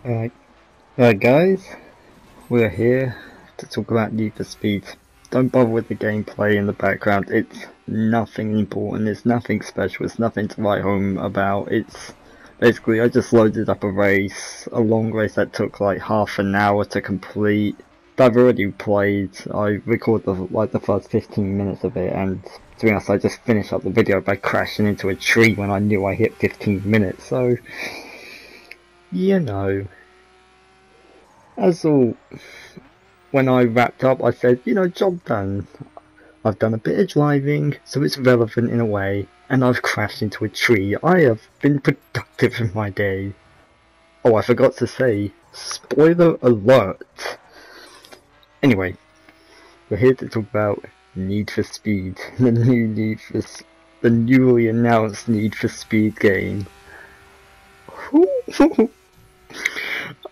Alright, guys, we're here to talk about Need for Speed. Don't bother with the gameplay in the background, it's nothing important, it's nothing special, it's nothing to write home about. It's basically, I just loaded up a race, a long race that took like half an hour to complete. I've already played, I recorded the first 15 minutes of it, and to be honest, I just finished up the video by crashing into a tree when I knew I hit 15 minutes, so you know. As all, when I wrapped up, I said, job done. I've done a bit of driving, so it's relevant in a way, and I've crashed into a tree. I have been productive in my day. Oh, I forgot to say, spoiler alert. Anyway, we're here to talk about Need for Speed, the newly announced Need for Speed game.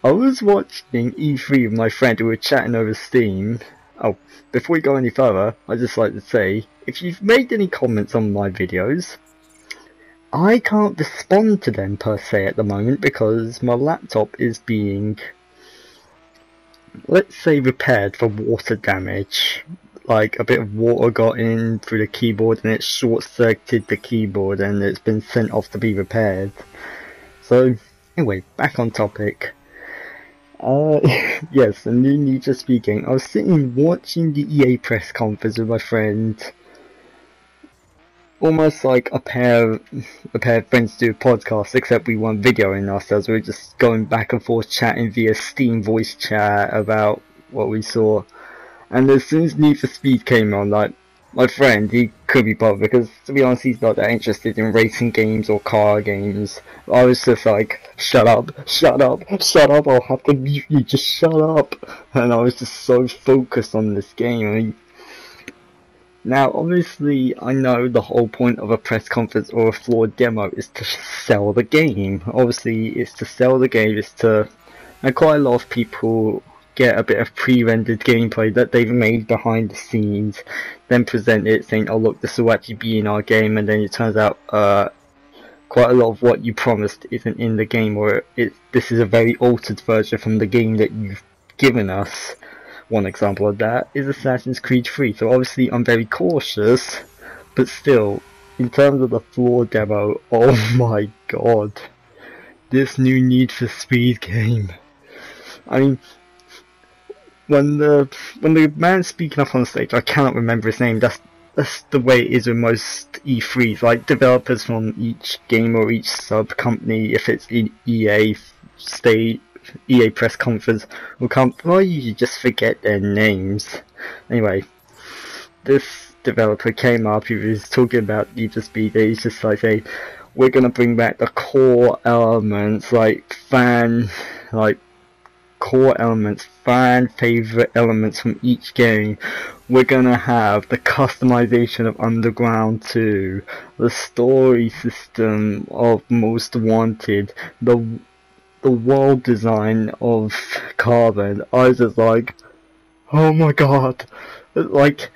I was watching E3 with my friend who were chatting over Steam. Oh, before we go any further, I'd just like to say, if you've made any comments on my videos, I can't respond to them per se at the moment because my laptop is being, let's say, repaired for water damage. Like, a bit of water got in through the keyboard and it short-circuited the keyboard and it's been sent off to be repaired. So, anyway, back on topic. Yes, the new Need for Speed game. I was sitting watching the EA press conference with my friend. Almost like a pair of friends do a podcast, except we weren't videoing ourselves. We were just going back and forth chatting via Steam voice chat about what we saw. And as soon as Need for Speed came on, like, my friend, he could be bothered because, to be honest, he's not that interested in racing games or car games. I was just like, shut up, I'll have to mute you, just shut up. And I was just so focused on this game. I mean, now, obviously, I know the whole point of a press conference or a floor demo is to sell the game. Obviously, it's to sell the game, and quite a lot of people get a bit of pre-rendered gameplay that they've made behind the scenes, then present it saying, oh look, this will actually be in our game, and then it turns out quite a lot of what you promised isn't in the game, or this is a very altered version from the game that you've given us. One example of that is Assassin's Creed 3, so obviously I'm very cautious, but still, in terms of the floor demo, oh my god, this new Need for Speed game. I mean, when the man speaking up on stage, I cannot remember his name. That's the way it is with most E3s. Like, developers from each game or each sub company, if it's in EA press conference, will come. Well, you just forget their names. Anyway, this developer came up. He was talking about Need for Speed. He's just like, hey, we're gonna bring back the core elements, fan favorite elements from each game. We're gonna have the customization of Underground 2, the story system of Most Wanted, the world design of Carbon. I was just like, oh my god, like,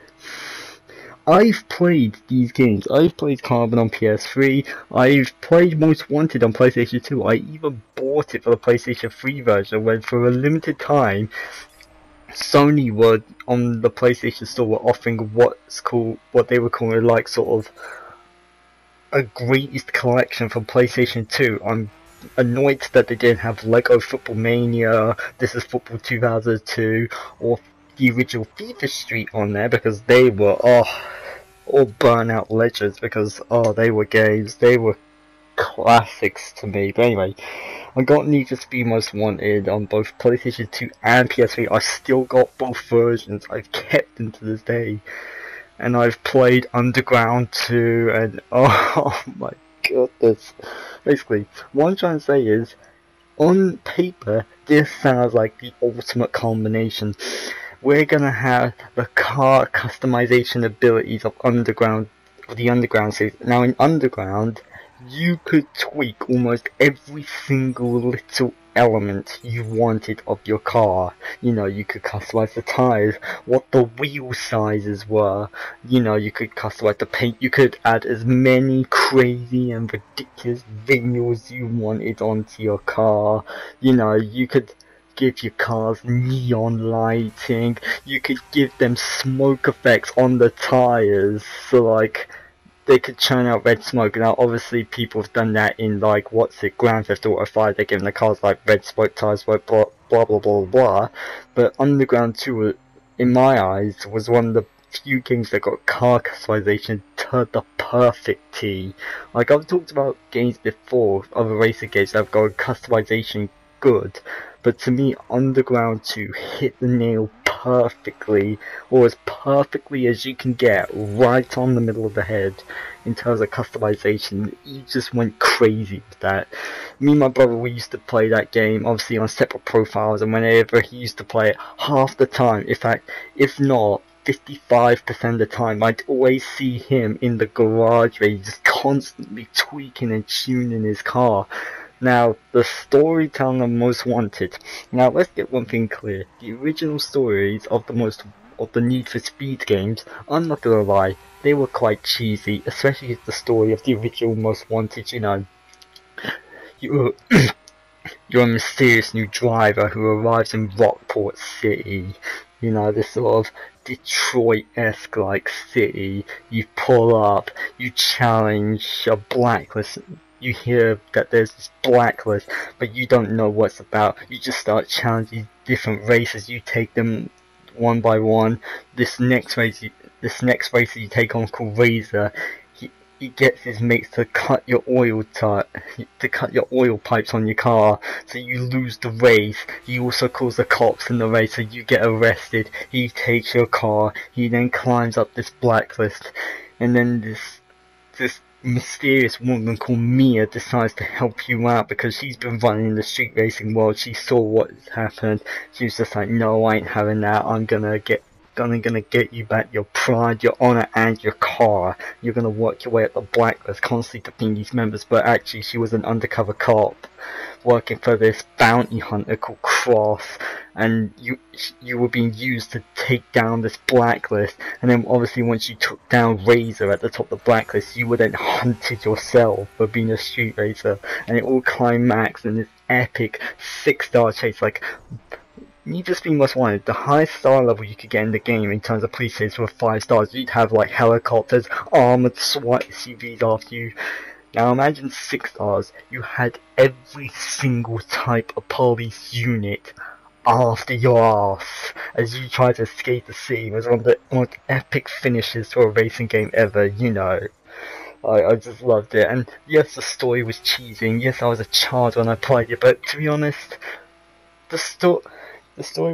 I've played these games. I've played Carbon on PS3. I've played Most Wanted on PlayStation 2. I even bought it for the PlayStation 3 version when, for a limited time, Sony were on the PlayStation Store were offering what they were calling like sort of a greatest collection from PlayStation 2. I'm annoyed that they didn't have Lego Football Mania, This is Football 2002, or the original FIFA Street on there, because they were all burnout legends, because they were games, they were classics to me. But anyway, I got Need for Speed Most Wanted on both PlayStation 2 and PS3. I still got both versions. I've kept them to this day, and I've played Underground 2, and oh my goodness. Basically, what I'm trying to say is, on paper, this sounds like the ultimate combination. We're gonna have the car customization abilities of the Underground series. Now in Underground, you could tweak almost every single little element you wanted of your car. You know, you could customize the tires, what the wheel sizes were, you know, you could customize the paint, you could add as many crazy and ridiculous visuals you wanted onto your car. You know, you could give your cars neon lighting, you could give them smoke effects on the tires, so like they could churn out red smoke. Now obviously people have done that in like Grand Theft Auto 5, they're giving the cars like red smoke, tires, blah blah blah blah blah blah. But Underground 2, in my eyes, was one of the few games that got car customization to the perfect T. Like, I've talked about games before, other racing games that have got customization good, but to me Underground 2 hit the nail perfectly, or as perfectly as you can get, right on the middle of the head in terms of customization. You just went crazy with that. Me and my brother, we used to play that game obviously on separate profiles, and whenever he used to play it, half the time, in fact, if not 55% of the time, I'd always see him in the garage where he's just constantly tweaking and tuning his car. Now, the storytelling of Most Wanted. Now, let's get one thing clear. The original stories of the Need for Speed games, I'm not gonna lie, they were quite cheesy, especially the story of the original Most Wanted. You know, you're a mysterious new driver who arrives in Rockport City. You know, this sort of Detroit-esque like city. You pull up, you challenge a blacklist. You hear that there's this blacklist, but you don't know what's about. You just start challenging different races. You take them one by one. This next racer you take on, called Razor, he gets his mates to cut your oil pipes on your car, so you lose the race. He also calls the cops in the race, so you get arrested. He takes your car. He then climbs up this blacklist, and then this mysterious woman called Mia decides to help you out because she's been running in the street racing world. She saw what happened. She was just like, no, I ain't having that. I'm gonna get you back your pride, your honor, and your car. You're gonna work your way up the blacklist, constantly defeating these members. But actually, she was an undercover cop working for this bounty hunter called Cross, and you were being used to take down this blacklist. And then obviously once you took down Razor at the top of the blacklist, you were then hunted yourself for being a street racer, and it all climaxed in this epic 6-star chase. Like, Need for Speed Most Wanted, the highest star level you could get in the game in terms of police chases were 5 stars. You'd have like helicopters, armored SWAT SUVs after you. Now imagine 6 stars, you had every single type of police unit after your ass as you try to escape the city. It was one of the most epic finishes to a racing game ever, you know. I just loved it. And yes, the story was cheesy, and yes, I was a child when I played it, but to be honest, the story,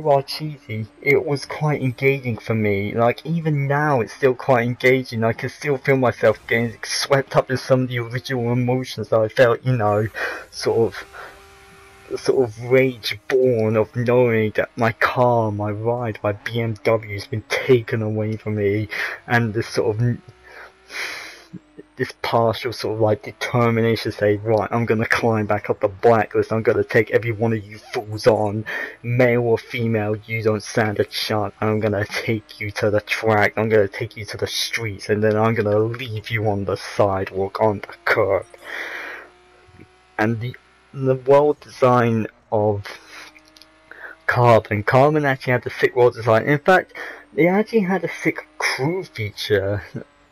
while cheesy, it was quite engaging for me. Like, even now, it's still quite engaging. I can still feel myself getting swept up in some of the original emotions that I felt, you know, sort of rage born of knowing that my car, my ride, my BMW has been taken away from me, and this partial sort of like determination to say, right, I'm gonna climb back up the blacklist, I'm gonna take every one of you fools on, male or female, you don't stand a chance, I'm gonna take you to the track, I'm gonna take you to the streets, and then I'm gonna leave you on the sidewalk, on the curb. And the world design of Carbon actually had a sick world design. In fact, they actually had a sick crew feature.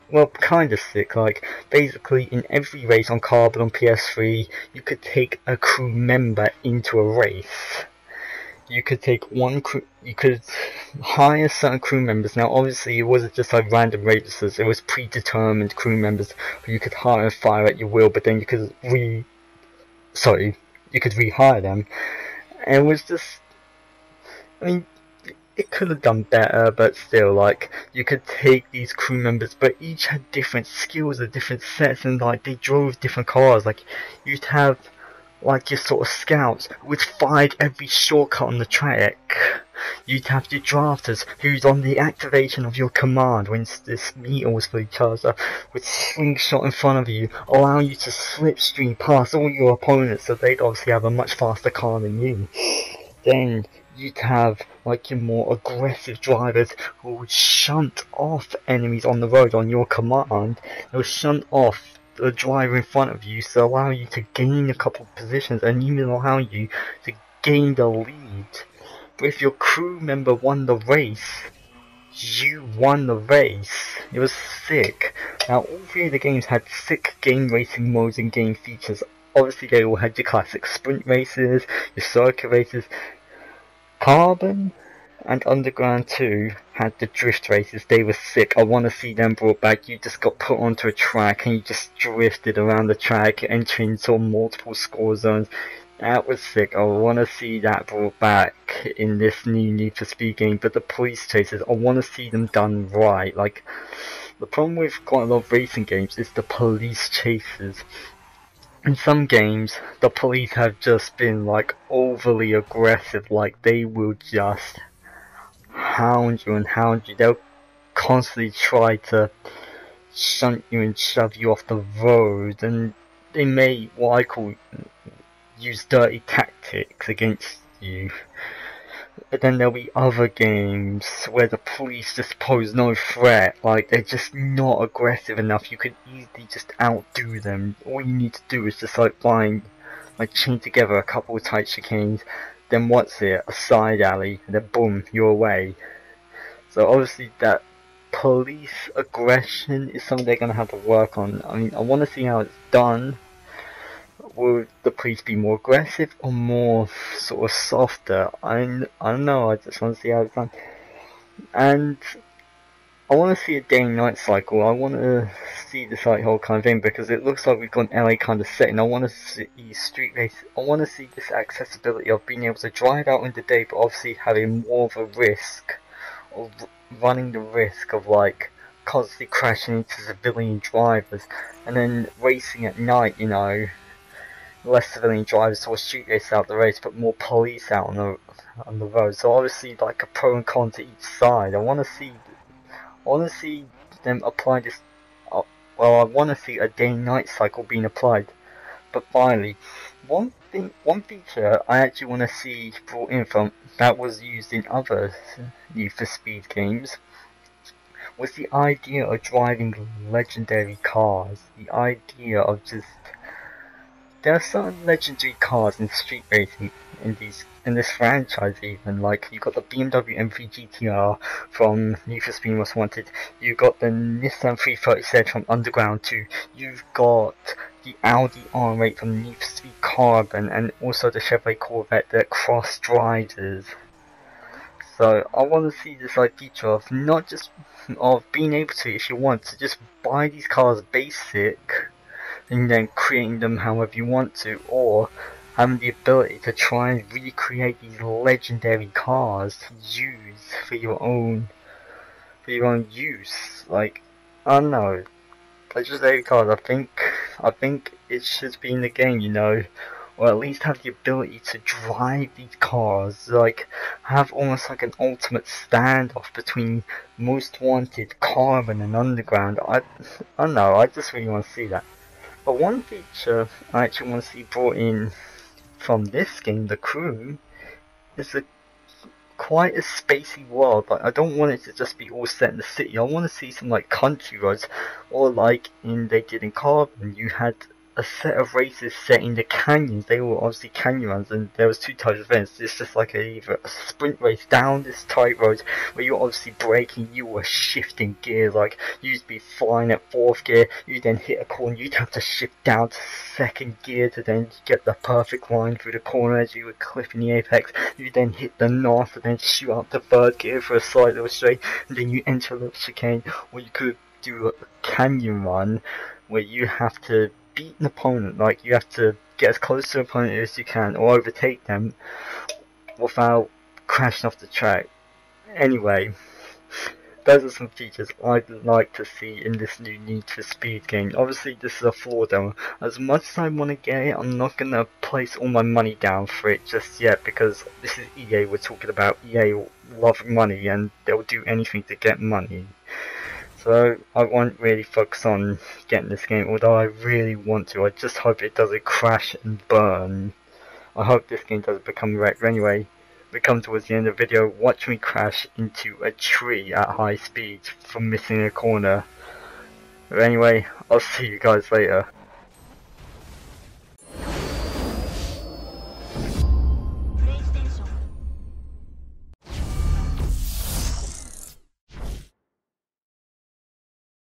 Well, kind of sick. Like, basically, in every race on Carbon on PS3, you could take a crew member into a race. You could take you could hire certain crew members. Now, obviously, it wasn't just like random races, it was predetermined crew members who you could hire and fire at your will, but then you could rehire them. And it was just, I mean, it could have done better, but still, like, you could take these crew members, but each had different skills and different sets, and like, they drove different cars. Like, you'd have like your sort of scouts who would find every shortcut on the track, You'd have your drafters, who's on the activation of your command when this meter was fully charged up, with slingshot in front of you, allowing you to slipstream past all your opponents, so they'd obviously have a much faster car than you. Then you'd have like your more aggressive drivers who would shunt off enemies on the road on your command. They would shunt off the driver in front of you, so allowing you to gain a couple of positions and even allowing you to gain the lead. But if your crew member won the race, you won the race. It was sick. Now all three of the games had sick game racing modes and game features. Obviously they all had your classic sprint races, your circuit races. Carbon and Underground 2 had the drift races. They were sick. I want to see them brought back. You just got put onto a track and you just drifted around the track, entering sort of multiple score zones. That was sick. I want to see that brought back in this new Need for Speed game. But the police chases, I want to see them done right. Like, the problem with quite a lot of racing games is the police chases. In some games, the police have just been like overly aggressive, like they will just hound you and hound you. They'll constantly try to shunt you and shove you off the road, and they may, what I call, use dirty tactics against you. But then there'll be other games where the police just pose no threat, like they're just not aggressive enough. You could easily just outdo them. All you need to do is just like chain together a couple of tight chicanes, then what's it, a side alley, and then boom, you're away. So obviously that police aggression is something they're going to have to work on. I mean, I want to see how it's done. Will the police be more aggressive or more sort of softer? I don't know, I just want to see how it's done. And I want to see a day and night cycle. I want to see this like whole kind of thing, because it looks like we've got an LA kind of setting. I want to see street race. I want to see this accessibility of being able to drive out in the day, but obviously having more of a risk of running the risk of like constantly crashing into civilian drivers, and then racing at night, you know. Less civilian drivers or street race out the race, but more police out on the road. So obviously, like a pro and con to each side. I want to see them apply this. Well, I want to see a day and night cycle being applied. But finally, one feature I actually want to see brought in from that was used in other Need for Speed games was the idea of driving legendary cars. The idea of just, there are certain legendary cars in street racing in this franchise even, like you got the BMW M3 GTR from Need for Speed Most Wanted, you got the Nissan 330Z from Underground 2, you've got the Audi R8 from Need for Speed Carbon, and also the Chevrolet Corvette that cross drivers. So I want to see this like feature of not just of being able to, if you want to, just buy these cars basic and then creating them however you want to, or having the ability to try and recreate these legendary cars to use for your own use. Like, I don't know, legendary cars, I think it should be in the game, you know, or at least have the ability to drive these cars, like have almost like an ultimate standoff between Most Wanted, Carbon and Underground. I don't know, I just really want to see that. But one feature I actually want to see brought in from this game, The Crew, is quite a spacey world. Like, I don't want it to just be all set in the city. I want to see some like country roads, or like they did in Carbon, you had a set of races set in the canyons. They were obviously canyon runs, and there was two types of events. It's just like either a sprint race down this tight road where you're obviously braking, you were shifting gears, like you'd be flying at 4th gear, you then hit a corner, you'd have to shift down to 2nd gear to then get the perfect line through the corner as you were clipping the apex. You then hit the north and then shoot up to 3rd gear for a slight little straight, and then you enter a little chicane. Or you could do a canyon run where you have to beat an opponent, like you have to get as close to an opponent as you can or overtake them without crashing off the track. Anyway, those are some features I'd like to see in this new Need for Speed game. Obviously this is a floor demo. As much as I want to get it, I'm not going to place all my money down for it just yet, because this is EA we're talking about. EA love money and they'll do anything to get money. So I won't really focus on getting this game, although I really want to. I just hope it doesn't crash and burn. I hope this game doesn't become wrecked. Anyway, we come towards the end of the video. Watch me crash into a tree at high speed from missing a corner. But anyway, I'll see you guys later.